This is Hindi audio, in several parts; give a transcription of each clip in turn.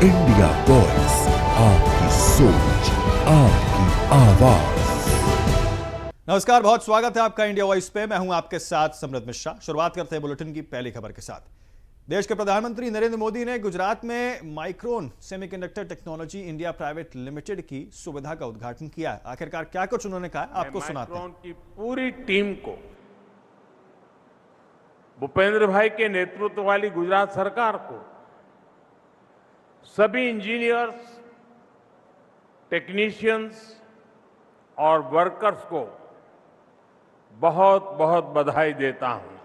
इंडिया वॉइस, आपकी सोच, आपकी आवाज। नमस्कार, बहुत स्वागत है आपका इंडिया वॉइस पे। मैं हूं आपके साथ समृद्ध मिश्रा। शुरुआत करते हैं बुलेटिन की पहली खबर के साथ। देश के प्रधानमंत्री नरेंद्र मोदी ने गुजरात में micron semiconductor technology India private limited की सुविधा का उद्घाटन किया है। आखिरकार क्या कुछ उन्होंने कहा, आपको सुनाते हैं। माइक्रोन की पूरी टीम को, भूपेंद्र भाई के नेतृत्व वाली गुजरात सरकार को, सभी इंजीनियर्स, टेक्नीशियंस और वर्कर्स को बहुत बहुत बधाई देता हूं।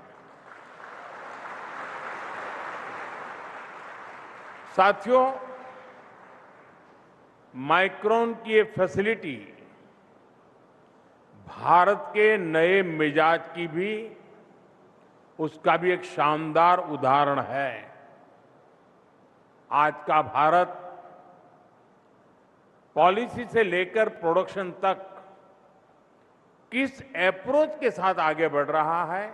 साथियों, माइक्रोन की ये फैसिलिटी भारत के नए मिजाज की भी, उसका भी एक शानदार उदाहरण है। आज का भारत पॉलिसी से लेकर प्रोडक्शन तक किस अप्रोच के साथ आगे बढ़ रहा है,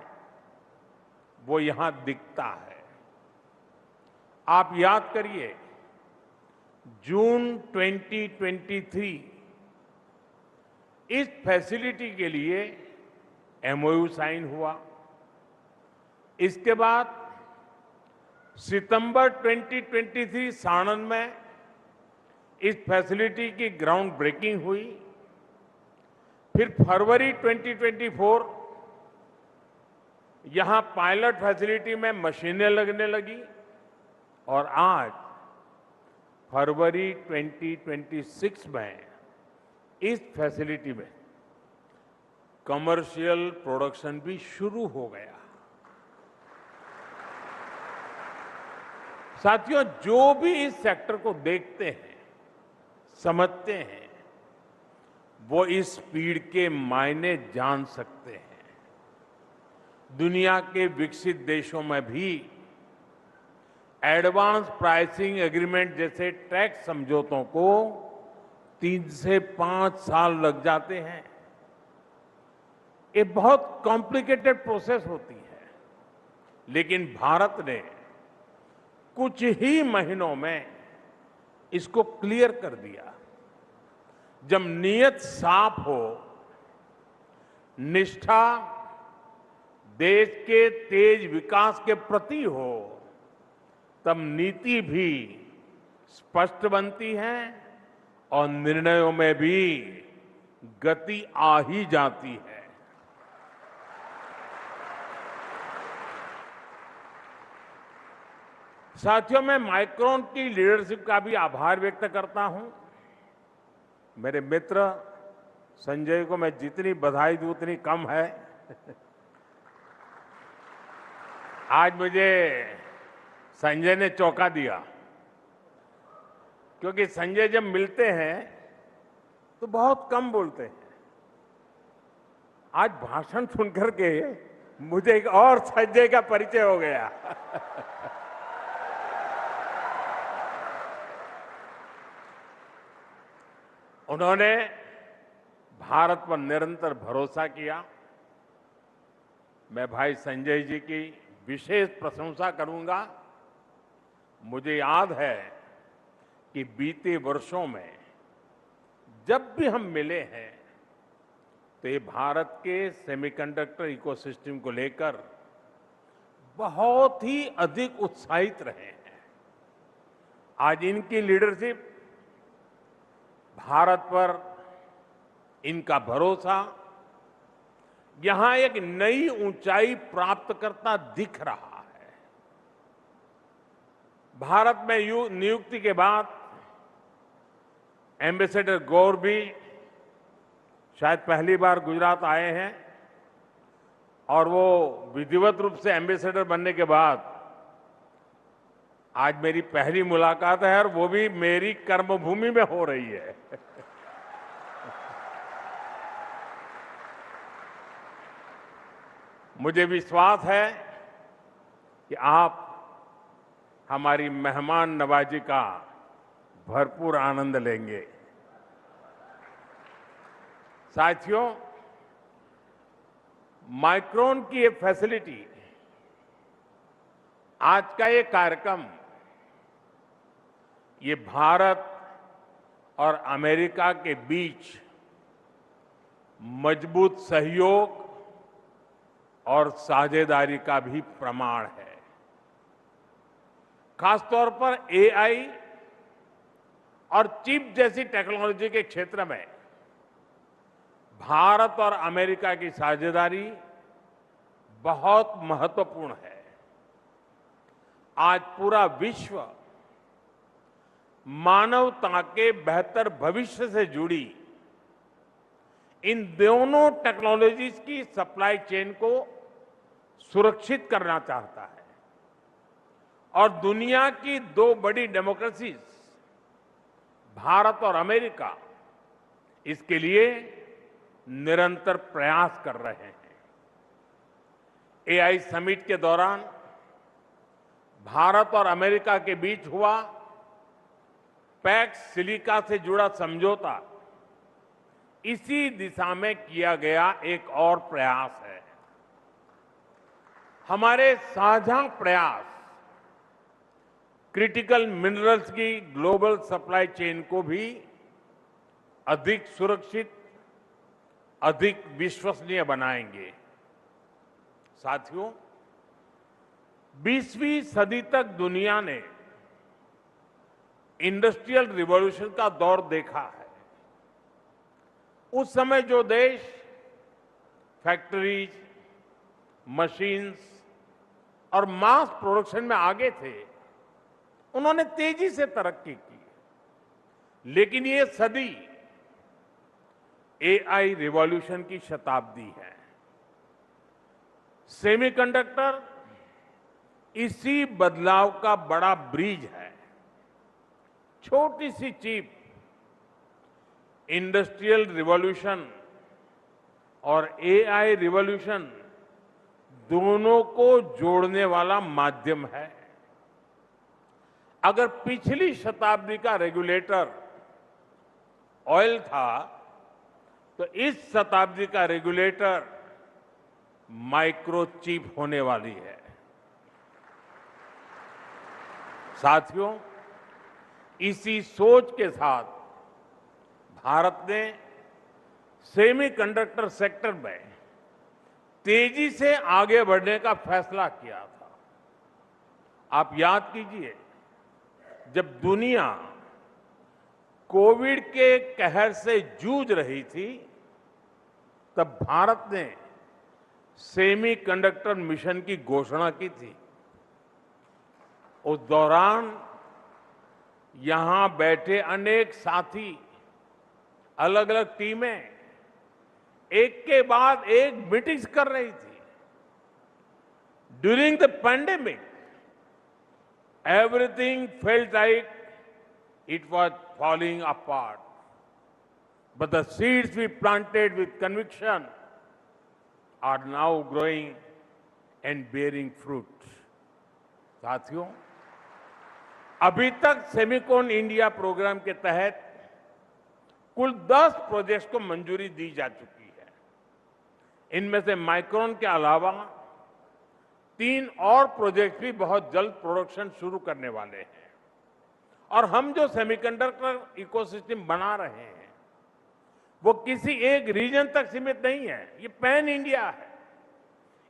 वो यहां दिखता है। आप याद करिए, जून 2023 इस फैसिलिटी के लिए एमओयू साइन हुआ। इसके बाद सितंबर 2023 साणंद में इस फैसिलिटी की ग्राउंड ब्रेकिंग हुई। फिर फरवरी 2024 यहां पायलट फैसिलिटी में मशीनें लगने लगी और आज फरवरी 2026 में इस फैसिलिटी में कमर्शियल प्रोडक्शन भी शुरू हो गया। साथियों, जो भी इस सेक्टर को देखते हैं, समझते हैं, वो इस स्पीड के मायने जान सकते हैं। दुनिया के विकसित देशों में भी एडवांस प्राइसिंग एग्रीमेंट जैसे टैक्स समझौतों को 3 से 5 साल लग जाते हैं। ये बहुत कॉम्प्लिकेटेड प्रोसेस होती है, लेकिन भारत ने कुछ ही महीनों में इसको क्लियर कर दिया। जब नीयत साफ हो, निष्ठा देश के तेज विकास के प्रति हो, तब नीति भी स्पष्ट बनती है और निर्णयों में भी गति आ ही जाती है। साथियों, मैं माइक्रोन की लीडरशिप का भी आभार व्यक्त करता हूं। मेरे मित्र संजय को मैं जितनी बधाई दूं उतनी कम है। आज मुझे संजय ने चौंका दिया, क्योंकि संजय जब मिलते हैं तो बहुत कम बोलते हैं। आज भाषण सुनकर के मुझे एक और संजय का परिचय हो गया। उन्होंने भारत पर निरंतर भरोसा किया। मैं भाई संजय जी की विशेष प्रशंसा करूंगा। मुझे याद है कि बीते वर्षों में जब भी हम मिले हैं तो ये भारत के सेमीकंडक्टर इकोसिस्टम को लेकर बहुत ही अधिक उत्साहित रहे हैं। आज इनकी लीडरशिप, भारत पर इनका भरोसा यहां एक नई ऊंचाई प्राप्त करता दिख रहा है। भारत में नियुक्ति के बाद एम्बेसडर गौर भी शायद पहली बार गुजरात आए हैं और वो विधिवत रूप से एम्बेसडर बनने के बाद आज मेरी पहली मुलाकात है और वो भी मेरी कर्मभूमि में हो रही है। मुझे विश्वास है कि आप हमारी मेहमान नवाजी का भरपूर आनंद लेंगे। साथियों, माइक्रोन की ये फैसिलिटी, आज का ये कार्यक्रम ये भारत और अमेरिका के बीच मजबूत सहयोग और साझेदारी का भी प्रमाण है। खासतौर पर एआई और चिप जैसी टेक्नोलॉजी के क्षेत्र में भारत और अमेरिका की साझेदारी बहुत महत्वपूर्ण है। आज पूरा विश्व मानवता के बेहतर भविष्य से जुड़ी इन दोनों टेक्नोलॉजीज की सप्लाई चेन को सुरक्षित करना चाहता है और दुनिया की दो बड़ी डेमोक्रेसीज भारत और अमेरिका इसके लिए निरंतर प्रयास कर रहे हैं। एआई समिट के दौरान भारत और अमेरिका के बीच हुआ पैक्स सिलिका से जुड़ा समझौता इसी दिशा में किया गया एक और प्रयास है। हमारे साझा प्रयास क्रिटिकल मिनरल्स की ग्लोबल सप्लाई चेन को भी अधिक सुरक्षित, अधिक विश्वसनीय बनाएंगे। साथियों, 20वीं सदी तक दुनिया ने इंडस्ट्रियल रिवॉल्यूशन का दौर देखा है। उस समय जो देश फैक्ट्रीज, मशीन्स और मास प्रोडक्शन में आगे थे, उन्होंने तेजी से तरक्की की। लेकिन ये सदी एआई रिवॉल्यूशन की शताब्दी है। सेमीकंडक्टर इसी बदलाव का बड़ा ब्रिज है। छोटी सी चिप इंडस्ट्रियल रिवॉल्यूशन और एआई रिवॉल्यूशन दोनों को जोड़ने वाला माध्यम है। अगर पिछली शताब्दी का रेगुलेटर ऑयल था, तो इस शताब्दी का रेगुलेटर माइक्रोचिप होने वाली है। साथियों, इसी सोच के साथ भारत ने सेमीकंडक्टर सेक्टर में तेजी से आगे बढ़ने का फैसला किया था। आप याद कीजिए, जब दुनिया कोविड के कहर से जूझ रही थी, तब भारत ने सेमीकंडक्टर मिशन की घोषणा की थी। उस दौरान यहां बैठे अनेक साथी, अलग अलग टीमें एक के बाद एक मीटिंग्स कर रही थी। During the pandemic, everything felt like it was falling apart. But the seeds we planted with conviction are now growing and bearing fruit. साथियों, अभी तक सेमिकॉन इंडिया प्रोग्राम के तहत कुल 10 प्रोजेक्ट्स को मंजूरी दी जा चुकी है। इनमें से माइक्रोन के अलावा 3 और प्रोजेक्ट भी बहुत जल्द प्रोडक्शन शुरू करने वाले हैं। और हम जो सेमीकंडक्टर इकोसिस्टम बना रहे हैं, वो किसी एक रीजन तक सीमित नहीं है, ये पैन इंडिया है।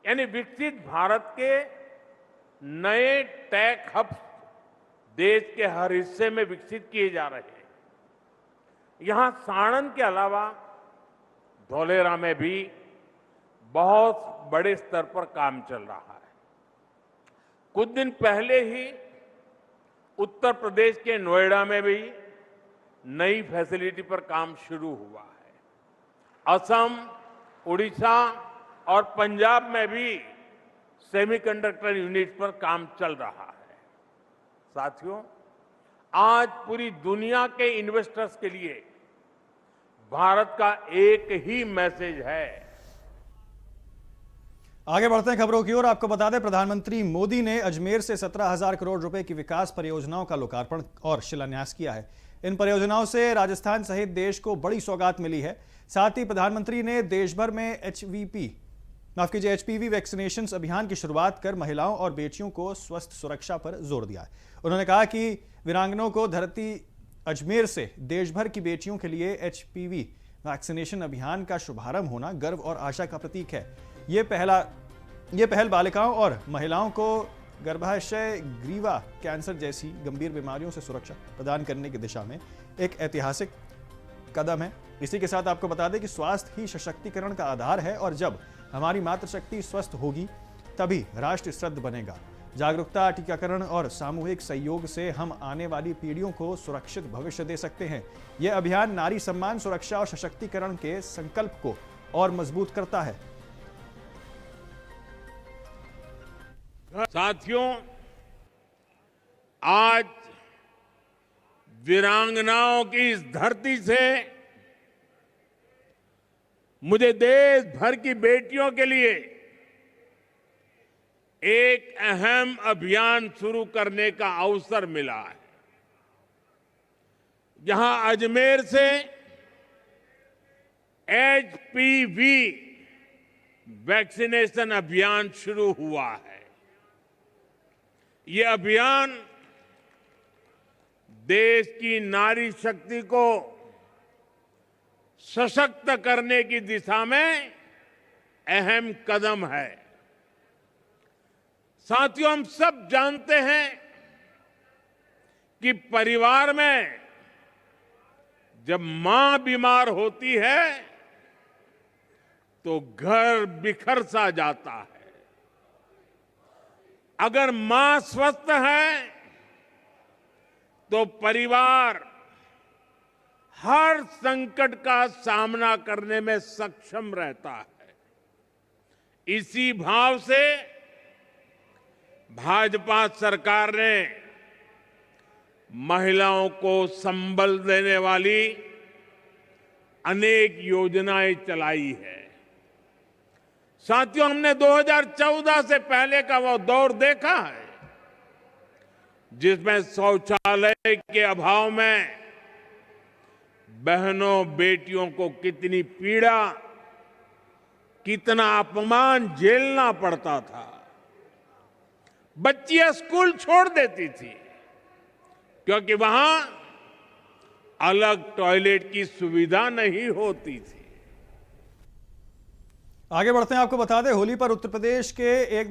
यानी विकसित भारत के नए टेक हब्स देश के हर हिस्से में विकसित किए जा रहे हैं। यहां साणंद के अलावा धौलेरा में भी बहुत बड़े स्तर पर काम चल रहा है। कुछ दिन पहले ही उत्तर प्रदेश के नोएडा में भी नई फैसिलिटी पर काम शुरू हुआ है। असम, उड़ीसा और पंजाब में भी सेमीकंडक्टर यूनिट पर काम चल रहा है। साथियों, आज पूरी दुनिया के इन्वेस्टर्स के लिए भारत का एक ही मैसेज है। आगे बढ़ते हैं खबरों की ओर। आपको बता दें, प्रधानमंत्री मोदी ने अजमेर से 17,000 करोड़ रुपए की विकास परियोजनाओं का लोकार्पण और शिलान्यास किया है। इन परियोजनाओं से राजस्थान सहित देश को बड़ी सौगात मिली है। साथ ही प्रधानमंत्री ने देश भर में एचवीपी माफ कीजिए, एचपीवी वैक्सीनेशन अभियान की शुरुआत कर महिलाओं और बेटियों को स्वस्थ सुरक्षा पर जोर दिया है। उन्होंने कहा कि वीरांगनाओं को धरती अजमेर से देश भर की बेटियों के लिए एचपीवी वैक्सीनेशन अभियान का शुभारंभ होना गर्व और आशा का प्रतीक है। ये पहल बालिकाओं और महिलाओं को गर्भाशय ग्रीवा कैंसर जैसी गंभीर बीमारियों से सुरक्षा प्रदान करने की दिशा में एक ऐतिहासिक कदम है। इसी के साथ आपको बता दें कि स्वास्थ्य ही सशक्तिकरण का आधार है और जब हमारी मातृशक्ति स्वस्थ होगी तभी राष्ट्र समृद्ध बनेगा। जागरूकता, टीकाकरण और सामूहिक सहयोग से हम आने वाली पीढ़ियों को सुरक्षित भविष्य दे सकते हैं। यह अभियान नारी सम्मान, सुरक्षा और सशक्तिकरण के संकल्प को और मजबूत करता है। साथियों, आज वीरांगनाओं की इस धरती से मुझे देश भर की बेटियों के लिए एक अहम अभियान शुरू करने का अवसर मिला है। जहां अजमेर से एचपीवी वैक्सीनेशन अभियान शुरू हुआ है। ये अभियान देश की नारी शक्ति को सशक्त करने की दिशा में अहम कदम है। साथियों, हम सब जानते हैं कि परिवार में जब मां बीमार होती है तो घर बिखर सा जाता है। अगर मां स्वस्थ है तो परिवार हर संकट का सामना करने में सक्षम रहता है। इसी भाव से भाजपा सरकार ने महिलाओं को संबल देने वाली अनेक योजनाएं चलाई है। साथियों, हमने 2014 से पहले का वो दौर देखा है जिसमें शौचालय के अभाव में बहनों बेटियों को कितनी पीड़ा, कितना अपमान झेलना पड़ता था। बच्चियां स्कूल छोड़ देती थी क्योंकि वहां अलग टॉयलेट की सुविधा नहीं होती थी। आगे बढ़ते हैं, आपको बता दें होली पर उत्तर प्रदेश के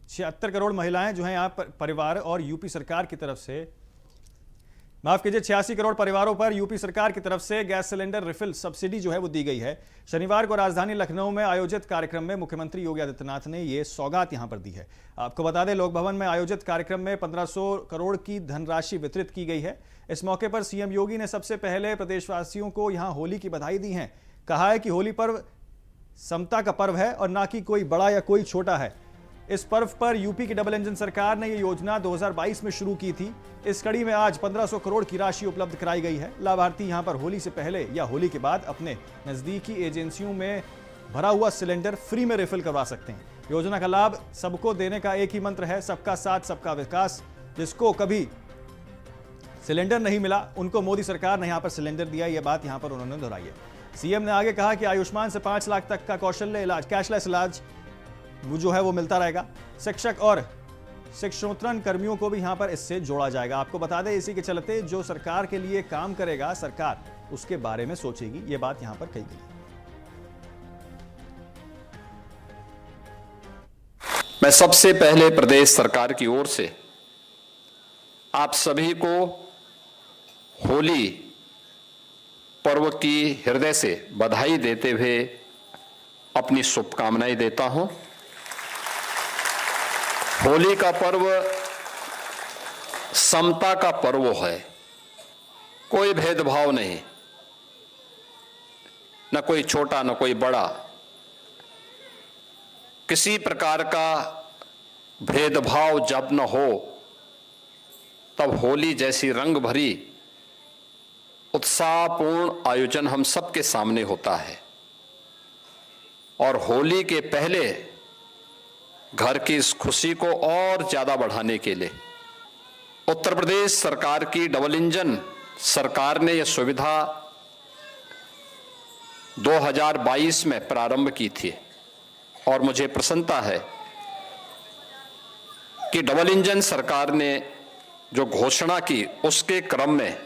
76 करोड़ महिलाएं जो हैं यहाँ पर परिवार और यूपी सरकार की तरफ से 86 करोड़ परिवारों पर यूपी सरकार की तरफ से गैस सिलेंडर रिफिल सब्सिडी जो है वो दी गई है। शनिवार को राजधानी लखनऊ में आयोजित कार्यक्रम में मुख्यमंत्री योगी आदित्यनाथ ने ये सौगात यहां पर दी है। आपको बता दें लोक भवन में आयोजित कार्यक्रम में 1500 करोड़ की धनराशि वितरित की गई है। इस मौके पर सीएम योगी ने सबसे पहले प्रदेशवासियों को यहां होली की बधाई दी है। कहा है कि होली पर्व समता का पर्व है और ना कि कोई बड़ा या कोई छोटा है। इस पर्व पर यूपी की डबल इंजन सरकार ने यह योजना 2022 में शुरू की थी। इस कड़ी में आज 1500 करोड़ की राशि उपलब्ध कराई गई है। लाभार्थी यहां पर होली से पहले या होली के बाद अपने नजदीकी एजेंसियों में भरा हुआ सिलेंडर फ्री में रिफिल करवा सकते हैं। योजना का लाभ सबको देने का एक ही मंत्र है, सबका साथ सबका विकास। जिसको कभी सिलेंडर नहीं मिला उनको मोदी सरकार ने यहां पर सिलेंडर दिया, यह बात यहां पर उन्होंने दोहराई है। सीएम ने आगे कहा कि आयुष्मान से 5 लाख तक का कौशल्य इलाज, कैशलेस इलाज वो जो है वो मिलता रहेगा। शिक्षक और शिक्षणोत्तरण कर्मियों को भी यहां पर इससे जोड़ा जाएगा। आपको बता दें इसी के चलते जो सरकार के लिए काम करेगा सरकार उसके बारे में सोचेगी, ये बात यहां पर कही गई। मैं सबसे पहले प्रदेश सरकार की ओर से आप सभी को होली पर्व की हृदय से बधाई देते हुए अपनी शुभकामनाएं देता हूं। होली का पर्व समता का पर्व है, कोई भेदभाव नहीं, न कोई छोटा न कोई बड़ा, किसी प्रकार का भेदभाव जब न हो तब होली जैसी रंग भरी उत्साहपूर्ण आयोजन हम सबके सामने होता है। और होली के पहले घर की इस खुशी को और ज्यादा बढ़ाने के लिए उत्तर प्रदेश सरकार की डबल इंजन सरकार ने यह सुविधा 2022 में प्रारंभ की थी और मुझे प्रसन्नता है कि डबल इंजन सरकार ने जो घोषणा की उसके क्रम में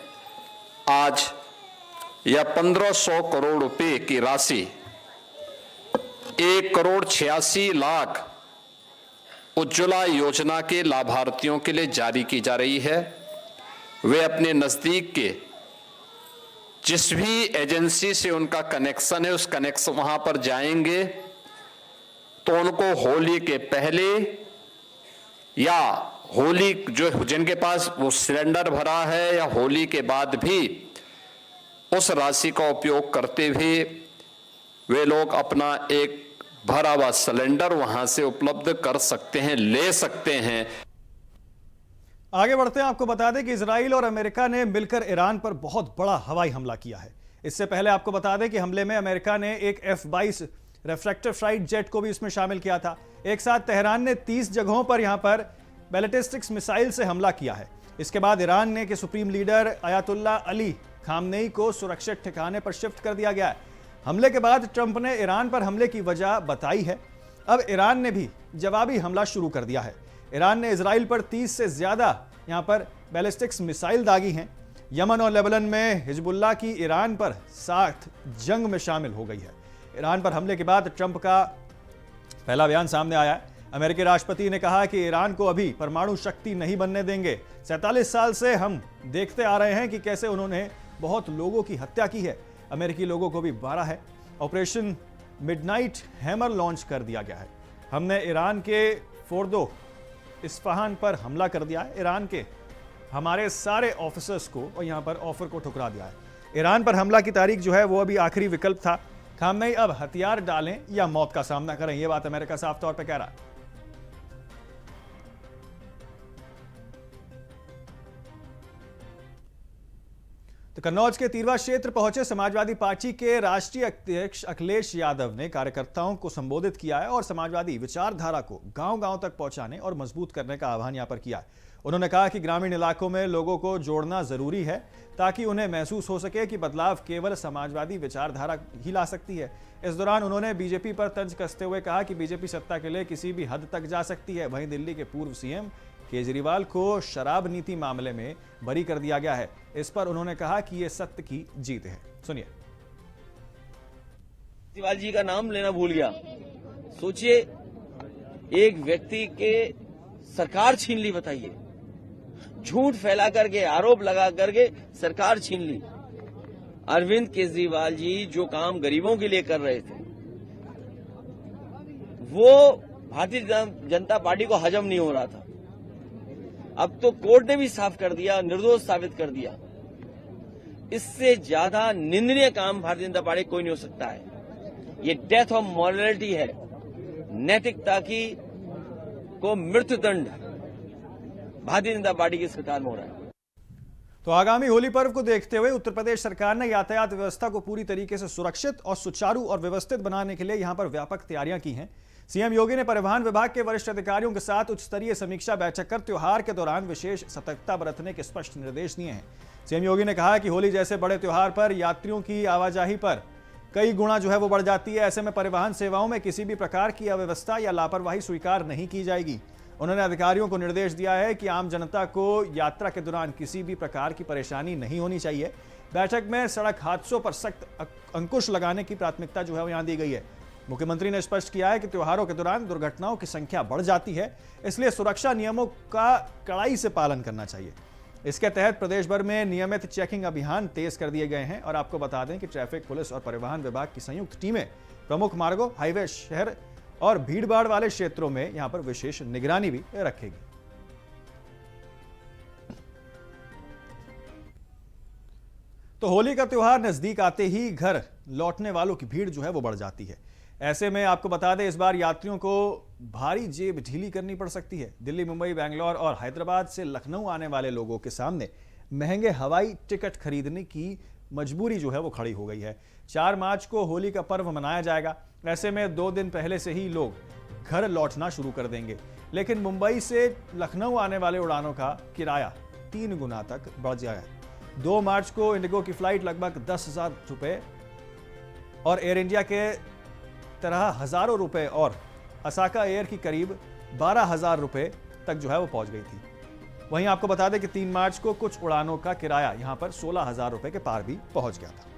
आज यह 1500 करोड़ रुपए की राशि 1,86,00,000 उज्ज्वला योजना के लाभार्थियों के लिए जारी की जा रही है। वे अपने नजदीक के जिस भी एजेंसी से उनका कनेक्शन है उस कनेक्शन वहां पर जाएंगे तो उनको होली के पहले या होली जो जिनके पास वो सिलेंडर भरा है या होली के बाद भी उस राशि का उपयोग करते हुए वे लोग अपना एक भरा हुआ सिलेंडर वहां से उपलब्ध कर सकते हैं, ले सकते हैं। आगे बढ़ते हैं, आपको बता दें कि इजराइल और अमेरिका ने मिलकर ईरान पर बहुत बड़ा हवाई हमला किया है। इससे पहले आपको बता दें कि हमले में अमेरिका ने एक F-22 रिफ्रैक्टर फ्लाइट जेट को भी इसमें शामिल किया था। एक साथ तेहरान ने 30 जगहों पर यहां पर बैलिस्टिक मिसाइल से हमला किया है। इसके बाद ईरान ने के supreme leader Ayatollah Ali Khamenei को सुरक्षित ठिकाने पर शिफ्ट कर दिया गया है। हमले के बाद ट्रंप ने ईरान पर हमले की वजह बताई है। अब ईरान ने भी जवाबी हमला शुरू कर दिया है। ईरान ने इजराइल पर 30 से ज्यादा यहां पर बैलिस्टिक मिसाइल दागी हैं। यमन और लेबनान में हिजबुल्लाह की ईरान पर साथ जंग में शामिल हो गई है। ईरान पर हमले के बाद ट्रंप का पहला बयान सामने आया है। अमेरिकी राष्ट्रपति ने कहा कि ईरान को अभी परमाणु शक्ति नहीं बनने देंगे। 47 साल से हम देखते आ रहे हैं कि कैसे उन्होंने बहुत लोगों की हत्या की है। अमेरिकी लोगों को भी मारा है। ऑपरेशन मिडनाइट हैमर लॉन्च कर दिया गया है। हमने ईरान के फोर्दो इस्फहान पर हमला कर दिया है। ईरान के हमारे सारे ऑफिसर्स को और यहां पर ऑफर को ठुकरा दिया है। ईरान पर हमला की तारीख जो है वो अभी आखिरी विकल्प था। खामनेई अब हथियार डालें या मौत का सामना करें, यह बात अमेरिका साफ तौर पर कह रहा है। तो कन्नौज के तिरवा क्षेत्र पहुंचे समाजवादी पार्टी के राष्ट्रीय अध्यक्ष अखिलेश यादव ने कार्यकर्ताओं को संबोधित किया है और समाजवादी विचारधारा को गांव-गांव तक पहुंचाने और मजबूत करने का आह्वान यहां पर किया है। उन्होंने कहा कि ग्रामीण इलाकों में लोगों को जोड़ना जरूरी है ताकि उन्हें महसूस हो सके कि बदलाव केवल समाजवादी विचारधारा ही ला सकती है। इस दौरान उन्होंने बीजेपी पर तंज कसते हुए कहा कि बीजेपी सत्ता के लिए किसी भी हद तक जा सकती है। वहीं दिल्ली के पूर्व सीएम केजरीवाल को शराब नीति मामले में बरी कर दिया गया है। इस पर उन्होंने कहा कि यह सत्य की जीत है। सुनिए। केजरीवाल जी का नाम लेना भूल गया। सोचिए, एक व्यक्ति के सरकार छीन ली, बताइए, झूठ फैला करके आरोप लगा करके सरकार छीन ली। अरविंद केजरीवाल जी जो काम गरीबों के लिए कर रहे थे वो भारतीय जनता पार्टी को हजम नहीं हो रहा था। अब तो कोर्ट ने भी साफ कर दिया, निर्दोष साबित कर दिया। इससे ज्यादा निंदनीय काम भारतीय जनता पार्टी कोई नहीं हो सकता है। ये डेथ ऑफ मॉरलिटी है। नैतिकता की को मृत्युदंड भारतीय जनता पार्टी की सरकार में हो रहा है। तो आगामी होली पर्व को देखते हुए उत्तर प्रदेश सरकार ने यातायात व्यवस्था को पूरी तरीके से सुरक्षित और सुचारू और व्यवस्थित बनाने के लिए यहां पर व्यापक तैयारियां की हैं। सीएम योगी ने परिवहन विभाग के वरिष्ठ अधिकारियों के साथ उच्च स्तरीय समीक्षा बैठक कर त्योहार के दौरान विशेष सतर्कता बरतने के स्पष्ट निर्देश दिए हैं। सीएम योगी ने कहा कि होली जैसे बड़े त्योहार पर यात्रियों की आवाजाही पर कई गुना जो है वो बढ़ जाती है। ऐसे में परिवहन सेवाओं में किसी भी प्रकार की अव्यवस्था या लापरवाही स्वीकार नहीं की जाएगी। उन्होंने अधिकारियों को निर्देश दिया है कि आम जनता को यात्रा के दौरान किसी भी प्रकार की परेशानी नहीं होनी चाहिए। बैठक में सड़क हादसों पर सख्त अंकुश लगाने की प्राथमिकता जो है वो यहां दी गई है। मुख्यमंत्री ने स्पष्ट किया है कि त्योहारों के दौरान दुर्घटनाओं की संख्या बढ़ जाती है, इसलिए सुरक्षा नियमों का कड़ाई से पालन करना चाहिए। इसके तहत प्रदेश भर में नियमित चेकिंग अभियान तेज कर दिए गए हैं। और आपको बता दें कि ट्रैफिक पुलिस और परिवहन विभाग की संयुक्त टीमें प्रमुख मार्गों, हाईवे, शहर और भीड़भाड़ वाले क्षेत्रों में यहां पर विशेष निगरानी भी रखेगी। तो होली का त्योहार नजदीक आते ही घर लौटने वालों की भीड़ जो है वो बढ़ जाती है। ऐसे में आपको बता दें, इस बार यात्रियों को भारी जेब ढीली करनी पड़ सकती है। दिल्ली, मुंबई, बेंगलोर और हैदराबाद से लखनऊ आने वाले लोगों के सामने महंगे हवाई टिकट खरीदने की मजबूरी जो है वो खड़ी हो गई है। 4 मार्च को होली का पर्व मनाया जाएगा। ऐसे में 2 दिन पहले से ही लोग घर लौटना शुरू कर देंगे। लेकिन मुंबई से लखनऊ आने वाले उड़ानों का किराया 3 गुना तक बढ़ जाएगा। 2 मार्च को इंडिगो की फ्लाइट लगभग 10,000 रुपए और एयर इंडिया के तरह हजारों रुपए और असाका एयर की करीब 12,000 रुपए तक जो है वो पहुंच गई थी। वहीं आपको बता दें कि 3 मार्च को कुछ उड़ानों का किराया यहां पर 16,000 रुपए के पार भी पहुंच गया था।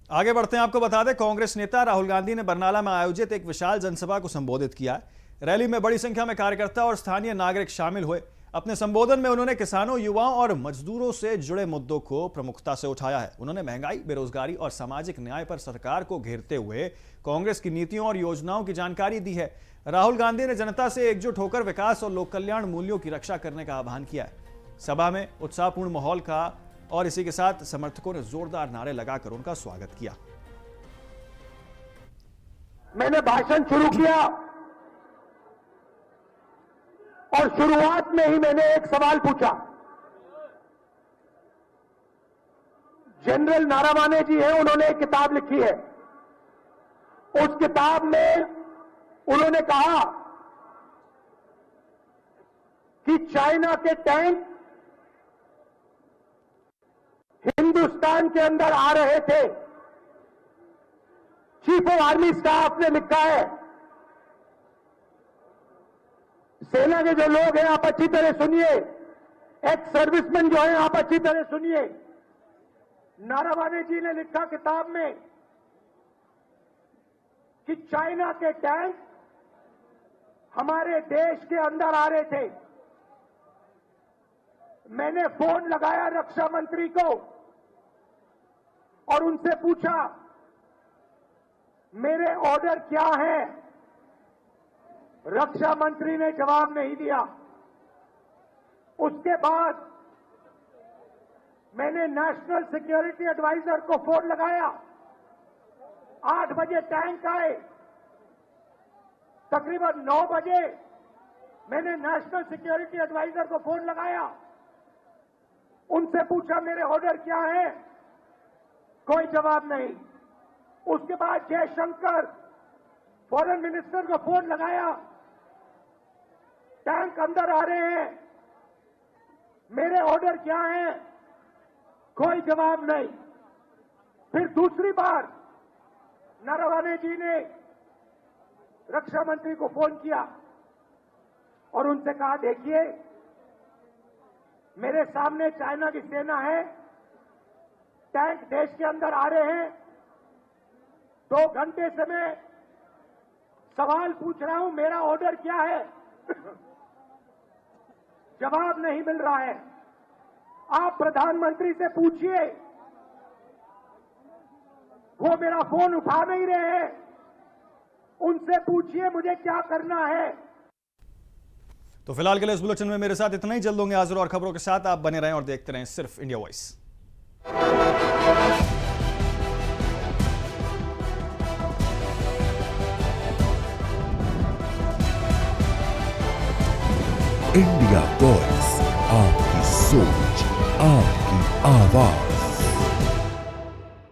आगे बढ़ते हैं, आपको बता दें कांग्रेस नेता राहुल गांधी ने बरनाला में आयोजित एक विशाल जनसभा को संबोधित किया। रैली में बड़ी संख्या में कार्यकर्ता और स्थानीय नागरिक शामिल हुए। अपने संबोधन में उन्होंने किसानों, युवाओं और मजदूरों से जुड़े मुद्दों को प्रमुखता से उठाया है। उन्होंने महंगाई, बेरोजगारी और सामाजिक न्याय पर सरकार को घेरते हुए कांग्रेस की नीतियों और योजनाओं की जानकारी दी है। राहुल गांधी ने जनता से एकजुट होकर विकास और लोक कल्याण मूल्यों की रक्षा करने का आह्वान किया है। सभा में उत्साहपूर्ण माहौल का और इसी के साथ समर्थकों ने जोरदार नारे लगाकर उनका स्वागत किया। मैंने भाषण शुरू किया और शुरुआत में ही मैंने एक सवाल पूछा। जनरल नारावाने जी हैं, उन्होंने एक किताब लिखी है। उस किताब में उन्होंने कहा कि चाइना के टैंक हिंदुस्तान के अंदर आ रहे थे। चीफ ऑफ आर्मी स्टाफ ने लिखा है, सेना के जो लोग हैं आप अच्छी तरह सुनिए, एक्स सर्विसमैन जो हैं आप अच्छी तरह सुनिए। नारावाने जी ने लिखा किताब में कि चाइना के टैंक हमारे देश के अंदर आ रहे थे। मैंने फोन लगाया रक्षा मंत्री को और उनसे पूछा मेरे ऑर्डर क्या है। रक्षा मंत्री ने जवाब नहीं दिया। उसके बाद मैंने नेशनल सिक्योरिटी एडवाइजर को फोन लगाया। 8 बजे टैंक आए। तकरीबन 9 बजे मैंने नेशनल सिक्योरिटी एडवाइजर को फोन लगाया, उनसे पूछा मेरे ऑर्डर क्या है, कोई जवाब नहीं। उसके बाद जयशंकर फॉरेन मिनिस्टर को फोन लगाया, टैंक अंदर आ रहे हैं, मेरे ऑर्डर क्या है, कोई जवाब नहीं। फिर दूसरी बार नारावाने जी ने रक्षा मंत्री को फोन किया और उनसे कहा देखिए मेरे सामने चाइना की सेना है, टैंक देश के अंदर आ रहे हैं, 2 घंटे से मैं सवाल पूछ रहा हूं मेरा ऑर्डर क्या है, जवाब नहीं मिल रहा है। आप प्रधानमंत्री से पूछिए, वो मेरा फोन उठा नहीं रहे हैं, उनसे पूछिए मुझे क्या करना है। तो फिलहाल के लिए इस बुलेटिन में मेरे साथ इतना ही। जल्द होंगे हाजिर और खबरों के साथ। आप बने रहें और देखते रहें सिर्फ इंडिया वॉइस। इंडिया वॉइस, आपकी सोच, आपकी आवाज।